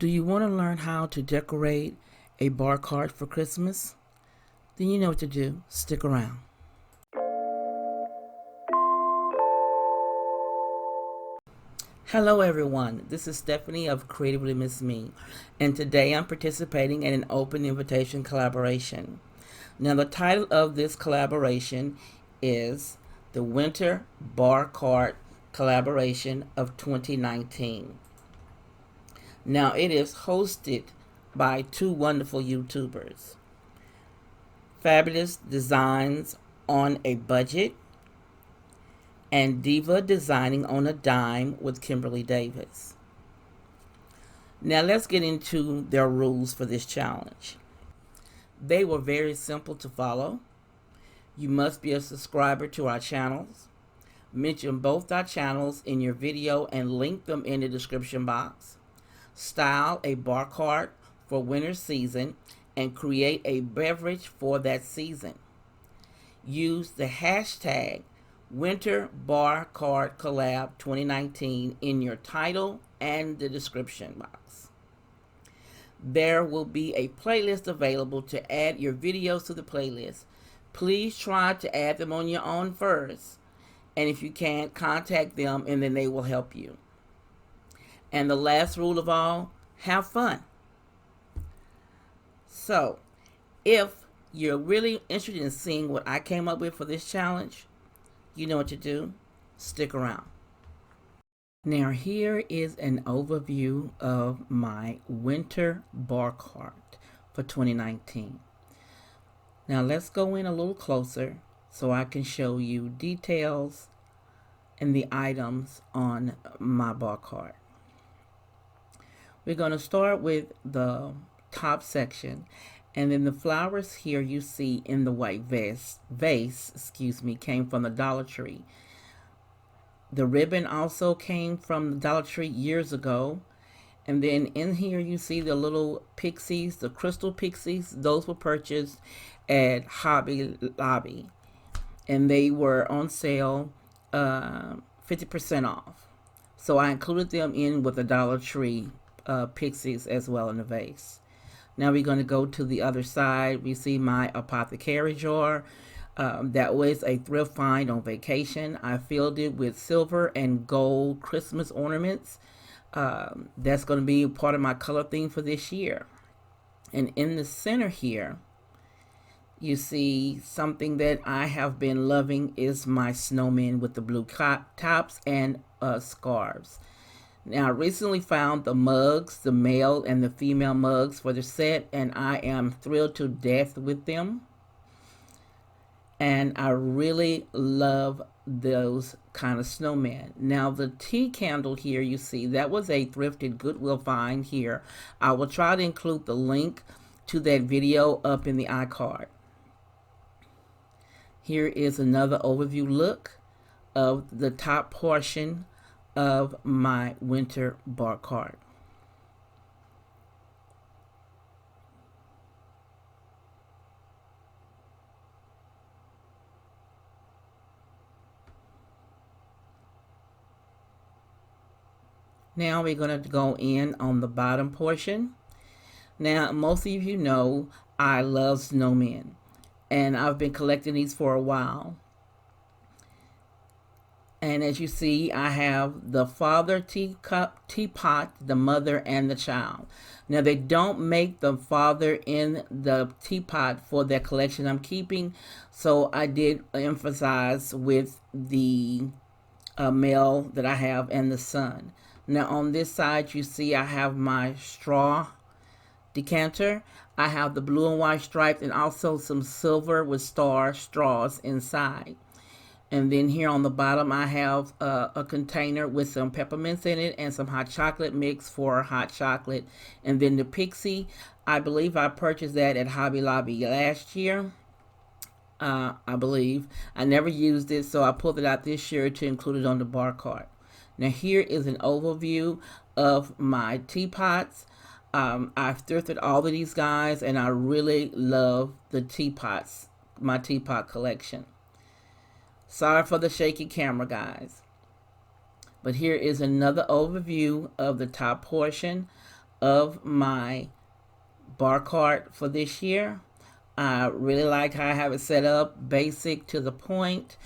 Do you want to learn how to decorate a bar cart for Christmas? Then you know what to do. Stick around. Hello everyone, this is Stephanie of CreativelyMsMe, and today I'm participating in an open invitation collaboration. Now the title of this collaboration is the Winter Bar Cart Collaboration of 2019. Now it is hosted by two wonderful YouTubers, Fabulous Designs on a Budget and Diva Designing on a Dime with Kimberly Davis. Now let's get into their rules for this challenge. They were very simple to follow. You must be a subscriber to our channels. Mention both our channels in your video and link them in the description box. Style a bar cart for winter season and create a beverage for that season. Use the hashtag Winter Bar Cart Collab 2019 in your title and the description box. There will be a playlist available to add your videos to the playlist. Please try to add them on your own first, and if you can't, contact them and then they will help you. And the last rule of all, have fun. So, if you're really interested in seeing what I came up with for this challenge, you know what to do. Stick around. Now here is an overview of my winter bar cart for 2019. Now let's go in a little closer so I can show you details and the items on my bar cart. We're going to start with the top section, and then the flowers here you see in the white vase came from the Dollar Tree. The ribbon also came from the Dollar Tree years ago. And then in here you see the little pixies, the crystal pixies. Those were purchased at Hobby Lobby, and they were on sale 50% off. So I included them in with the Dollar Tree pixies as well in the vase. Now we're going to go to the other side. We see my apothecary jar. That was a thrift find on vacation. I filled it with silver and gold Christmas ornaments. That's going to be part of my color theme for this year. And in the center here, you see something that I have been loving is my snowmen with the blue tops and scarves. Now, I recently found the mugs, the male and the female mugs for the set, and I am thrilled to death with them. And I really love those kind of snowmen. Now, the tea candle here, you see, that was a thrifted Goodwill find here. I will try to include the link to that video up in the iCard. Here is another overview look of the top portion of my winter bar cart. Now we're going to go in on the bottom portion. Now, most of you know I love snowmen, and I've been collecting these for a while. And as you see, I have the father teacup, teapot, the mother, and the child. Now, they don't make the father in the teapot for that collection I'm keeping, so I did emphasize with the male that I have and the son. Now, on this side, you see I have my straw decanter. I have the blue and white stripes and also some silver with straws inside. And then here on the bottom, I have a container with some peppermints in it and some hot chocolate mix for hot chocolate. And then the pixie, I believe I purchased that at Hobby Lobby last year. I believe. I never used it, so I pulled it out this year to include it on the bar cart. Now here is an overview of my teapots. I've thrifted all of these guys, and I really love the teapots, my teapot collection. Sorry for the shaky camera, guys. But here is another overview of the top portion of my bar cart for this year. I really like how I have it set up, basic to the point.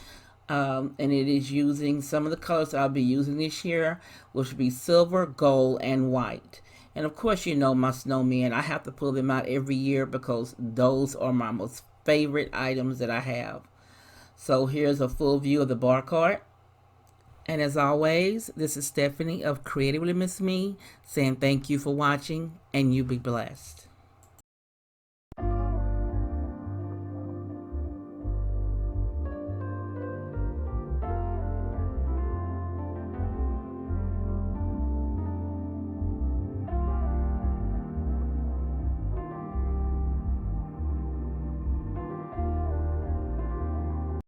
And it is using some of the colors I'll be using this year, which will be silver, gold, and white. And of course, you know my snowmen. I have to pull them out every year because those are my most favorite items that I have. So here's a full view of the bar cart. And as always, this is Stephanie of CreativelyMsMe saying thank you for watching, and you be blessed.